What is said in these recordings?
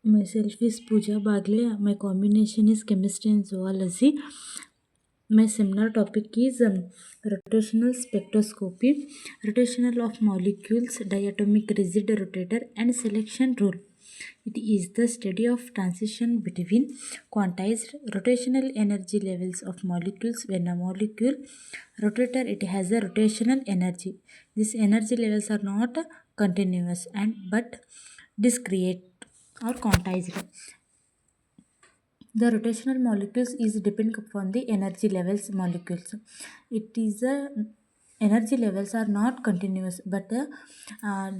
Myself is Pooja Bagle. My combination is chemistry and zoology. My seminar topic is rotational spectroscopy, rotational of molecules, diatomic rigid rotator, and selection rule. It is the study of transition between quantized rotational energy levels of molecules. When a molecule rotator, it has a rotational energy. These energy levels are not continuous and but discrete or quantized. The rotational molecules is depend upon the energy levels molecules. It is a energy levels are not continuous but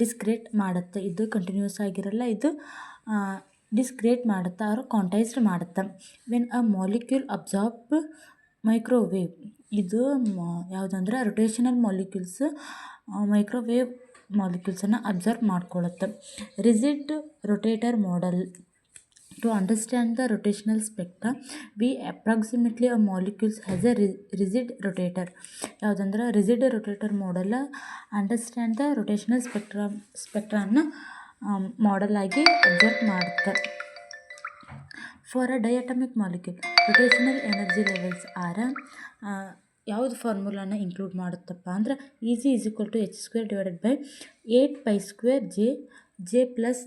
discrete ಮಾಡುತ್ತೆ. ಇದು continuous ಆಗಿರಲ್ಲ, ಇದು ಡಿಸ್ಕ್ರೇಟ್ ಮಾಡುತ್ತೆ ಅವರು quantized ಮಾಡುತ್ತೆ. When a molecule absorb microwave, ಇದು ಯಾವುದಂದ್ರೆ rotational molecules microwave ಮಾಲಿಕ್ಯೂಲ್ಸನ್ನು ಅಬ್ಸರ್ವ್ ಮಾಡ್ಕೊಳ್ಳುತ್ತೆ. Rigid rotator model. To understand the rotational spectra, we approximately a molecule has a rigid rotator. ಯಾವುದಂದ್ರೆ rigid rotator model understand the rotational ಸ್ಪೆಕ್ಟ್ರಾನ model ಆಗಿ observe ಮಾಡುತ್ತೆ. For a diatomic molecule rotational energy levels are ಯಾವುದು ಫಾರ್ಮುಲಾನ include ಮಾಡುತ್ತಪ್ಪ ಅಂದ್ರೆ E J is equal to h² divided by 8π² j plus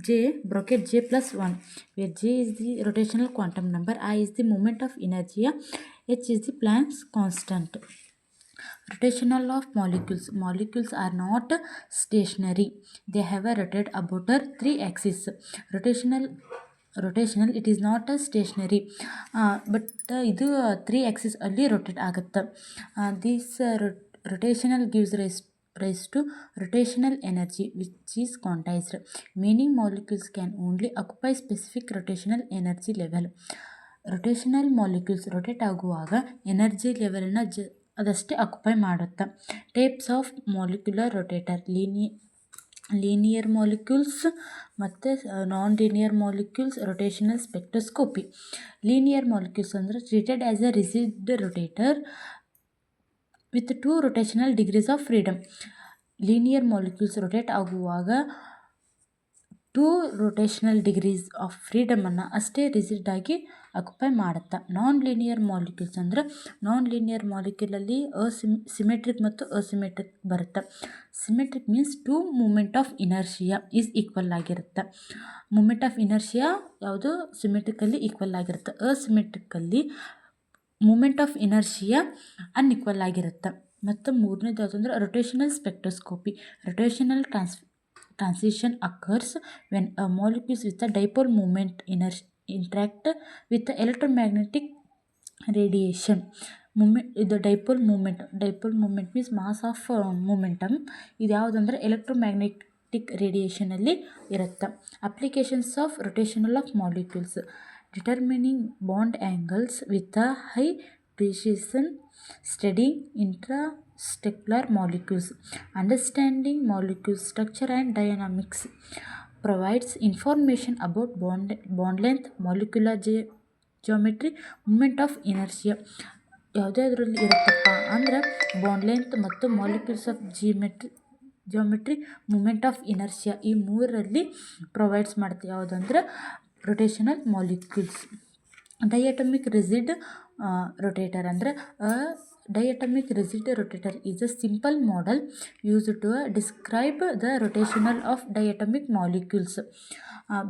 j bracket j plus 1, where j is the rotational quantum number, I is the moment of inertia, h is the Planck's constant. Rotational of molecules. Molecules are not stationary. They have a rotate about a 3 axis. Rotational it is not a stationary, but ಇದು 3 axis ಅಲ್ಲಿ rotate ಆಗುತ್ತೆ. This rotational gives rise to rotational energy which is quantized. Many molecules can only occupy specific rotational energy level. rotational molecules rotate ಆಗುವಾಗ energy ಲೆವೆಲ್ನ ಅದಷ್ಟೇ occupy ಮಾಡುತ್ತೆ. Types of molecular rotator. Linear molecules ಮತ್ತು non linear molecules rotational spectroscopy. Linear molecules ಅಂದರೆ treated as a rigid rotator with 2 rotational degrees of freedom. Linear molecules rotate ಆಗುವಾಗ 2 rotational degrees of ಫ್ರೀಡಮನ್ನು ಅಷ್ಟೇ rigid ಆಗಿ occupy ಮಾಡುತ್ತೆ. ನಾನ್ linear molecules ಅಂದರೆ non linear ಮಾಲಿಕ್ಯೂಲಲ್ಲಿ symmetric ಮತ್ತು asymmetric ಬರುತ್ತೆ. Symmetric means 2 moment of inertia is equal ಆಗಿರುತ್ತೆ. Moment of inertia ಯಾವುದು ಸಿಮೆಟ್ರಿಕಲ್ಲಿ ಈಕ್ವಲ್ ಆಗಿರುತ್ತೆ. Asymmetrically moment of inertia unequal ಆಗಿರುತ್ತೆ. ಮತ್ತು ಮೂರನೇದು ಯಾವುದಂದ್ರೆ rotational spectroscopy. Rotational transition occurs when a molecules with a dipole moment interact with the electromagnetic radiation. ಇದು dipole moment means mass of momentum. ಇದು ಯಾವುದಂದ್ರೆ electromagnetic ರೇಡಿಯೇಷನಲ್ಲಿ ಇರುತ್ತೆ. Applications of rotational of molecules. Determining bond angles with a high precision, studying intracellular molecules, understanding molecule structure and dynamics, provides information about bond length, molecular geometry, moment of inertia. ಯಾವುದ್ರಲ್ಲಿ ಇರುತ್ತಪ್ಪ ಅಂದ್ರೆ bond length ಮತ್ತು molecules of geometry, moment of inertia, ಈ ಮೂರರಲ್ಲಿ provides ಮಾಡುತ್ತೆ. ಯಾವುದಂದ್ರೆ rotational molecules. Diatomic rigid rotator ಅಂದರೆ diatomic rigid rotator is a simple model used to describe the rotational of diatomic molecules.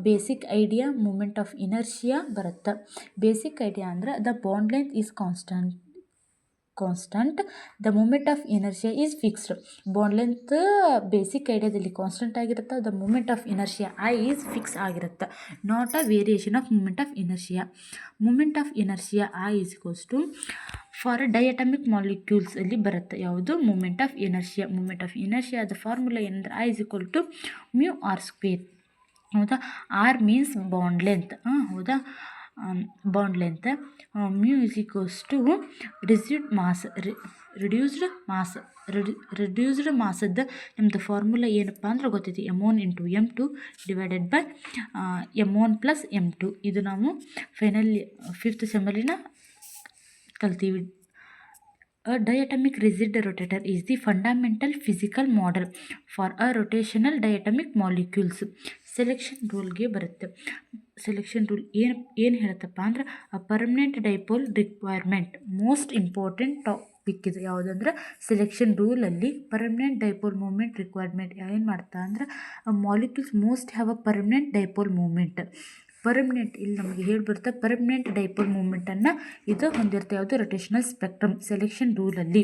Basic idea moment of inertia ಬರುತ್ತೆ. Basic idea ಅಂದರೆ the bond length is constant, the moment of inertia is fixed. Bond length basic ಐಡಿಯಾದಲ್ಲಿ constant ಆಗಿರುತ್ತೆ. The moment of inertia I is fix ಆಗಿರುತ್ತೆ. Not a variation of moment of inertia. Moment of inertia I is equals to for diatomic molecules ಅಲ್ಲಿ ಬರುತ್ತೆ. ಯಾವುದು moment of inertia. Moment of ಇನರ್ಷಿಯಾದ formula ಏನಂದ್ರೆ I is equal to μr². ಹೌದಾ. R means bond length. ಹೌದಾ. Bond length. Mu is equals to reduced ಮಾಸದ್ದು ನಮ್ಮದು formula ಏನಪ್ಪ ಅಂದ್ರೆ ಗೊತ್ತೈತಿ, m1 × m2 divided by m1 + m2. ಇದು ನಾವು finally 5th ಸೆಮ್ಮಲ್ಲಿನ ಕಲ್ತೀವಿ. A diatomic rigid rotator is the fundamental physical model for a rotational diatomic molecules. Selection ರೂಲ್ಗೆ ಬರುತ್ತೆ. Selection rule ಏನು ಹೇಳುತ್ತಪ್ಪ ಅಂದ್ರೆ permanent dipole requirement most important topic ಇದು. ಯಾವುದಂದ್ರೆ selection ರೂಲಲ್ಲಿ ಪರ್ಮನೆಂಟ್ ಡೈಪೋಲ್ ಮೂಮೆಂಟ್ ರಿಕ್ವೈರ್ಮೆಂಟ್ ಏನು ಮಾಡ್ತಾ ಅಂದ್ರೆ molecules most have a permanent dipole moment. Permanent ಇಲ್ಲಿ ನಮಗೆ ಹೇಳಿಬಿಡುತ್ತೆ ಪರ್ಮನೆಂಟ್ ಡೈಪೋಲ್ ಮೂಮೆಂಟನ್ನು ಇದು ಹೊಂದಿರುತ್ತೆ. ಯಾವುದು ರೊಟೇಷನಲ್ ಸ್ಪೆಕ್ಟ್ರಮ್ ಸೆಲೆಕ್ಷನ್ ರೂಲಲ್ಲಿ.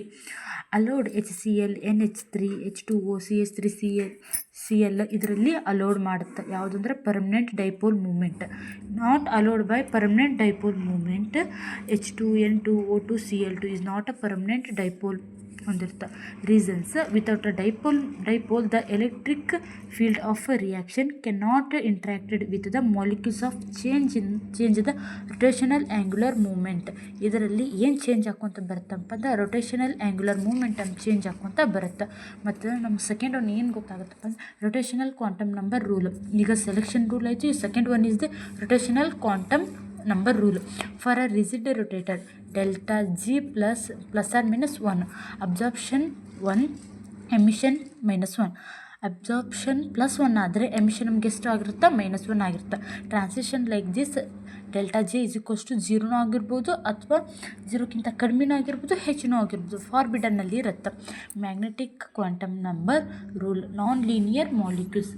Allowed HCl NH3 H2O CH3Cl ಇದರಲ್ಲಿ ಅಲೋಡ್ ಮಾಡುತ್ತೆ. ಯಾವುದಂದ್ರೆ permanent dipole moment. Not allowed by permanent dipole moment. H2N2O2 Cl2 is not a permanent dipole ಹೊಂದಿರುತ್ತೆ. Reasons without a dipole the electric field of reaction cannot interacted with the molecules of change the rotational angular moment. ಇದರಲ್ಲಿ ಏನು change ಹಾಕ್ಕೊಂತ ಬರುತ್ತಪ್ಪ ಅಂದ್ರೆ rotational angular ಮೂಮೆಂಟನ್ನು change ಹಾಕ್ಕೊಂತ ಬರುತ್ತೆ. ಮತ್ತು ನಮ್ಮ ಸೆಕೆಂಡ್ ಒನ್ ಏನು ಗೊತ್ತಾಗುತ್ತಪ್ಪ ಅಂದ್ರೆ ರೊಟೇಷನಲ್ ಕ್ವಾಂಟಮ್ ನಂಬರ್ ರೂಲ್. ಈಗ ಸೆಲೆಕ್ಷನ್ ರೂಲ್ ಆಯಿತು. ಈ second one is the rotational quantum number rule. For a rigid rotator delta G plus or minus 1 absorption 1 emission minus 1 absorption +1 ಆದರೆ ಎಮಿಷನ್ ನಮ್ಗೆ ಎಷ್ಟು ಆಗಿರುತ್ತೆ -1 ಆಗಿರುತ್ತೆ. Transition like this delta J = 0 ಆಗಿರ್ಬೋದು ಅಥವಾ 0ಕ್ಕಿಂತ ಕಡಿಮೆನೂ ಆಗಿರ್ಬೋದು ಹೆಚ್ಚಿನೂ ಆಗಿರ್ಬೋದು. ಫಾರ್ಬಿಡನ್ನಲ್ಲಿ ಇರುತ್ತೆ. Magnetic quantum number rule non linear molecules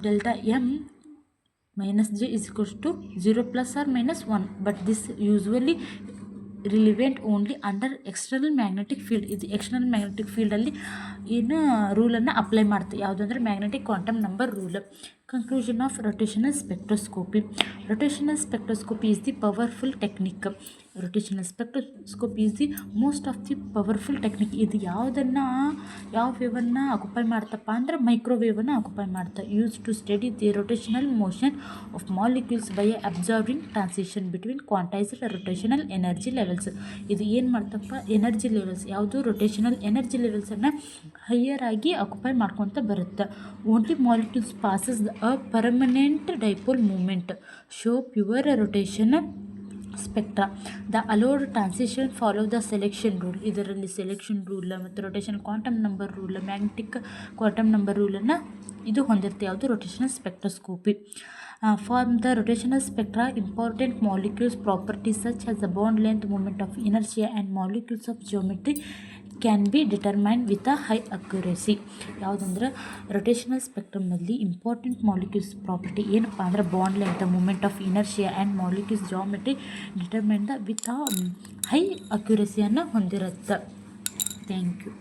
delta M -J = 0 + or -1 but this usually relevant only under external magnetic field. ಇದು ಎಕ್ಸ್ಟರ್ನಲ್ ಮ್ಯಾಗ್ನೆಟಿಕ್ ಫೀಲ್ಡಲ್ಲಿ ಏನು ರೂಲನ್ನು ಅಪ್ಲೈ ಮಾಡ್ತೀವಿ. ಯಾವುದಂದ್ರೆ magnetic quantum number rule. Conclusion of rotational spectroscopy. Rotational spectroscopy is the powerful technique. Rotational spectroscopy is the most of the powerful technique. ಇದು ಯಾವ ವೇವನ್ನು occupy ಮಾಡ್ತಪ್ಪ ಅಂದ್ರೆ ಮೈಕ್ರೋವೇವನ್ನು ಆಕ್ಯುಪೈ ಮಾಡ್ತಾ. Use to study the rotational motion of molecules by observing transition between quantized rotational energy levels. ಇದು ಏನು ಮಾಡ್ತಪ್ಪ ಎನರ್ಜಿ ಲೆವೆಲ್ಸ್ ಯಾವುದು ರೊಟೇಷನಲ್ ಎನರ್ಜಿ ಲೆವೆಲ್ಸನ್ನು ಹೈಯರ್ ಆಗಿ ಆಕ್ಯುಪೈ ಮಾಡ್ಕೊತ ಬರುತ್ತೆ. Only molecules passes a permanent dipole moment show pure rotation spectra. The allowed transition follow the selection rule. ಇದರಲ್ಲಿ selection rule ಮತ್ತು rotation quantum number rule magnetic quantum number ರೂಲನ್ನು ಇದು ಹೊಂದಿರುತ್ತೆ. ಯಾವುದು rotational spectroscopy. From the rotational spectra, important molecules properties such as the bond length, moment of inertia and molecules of geometry can be determine with a high accuracy. ಯಾವುದಂದ್ರೆ rotational ಸ್ಪೆಕ್ಟ್ರಮ್ನಲ್ಲಿ important molecules property ಏನಪ್ಪ ಅಂದ್ರೆ bond length, moment of inertia and molecules geometry determined with a high ಅಕ್ಯುರೇಸಿಯನ್ನು ಹೊಂದಿರುತ್ತೆ. Thank you.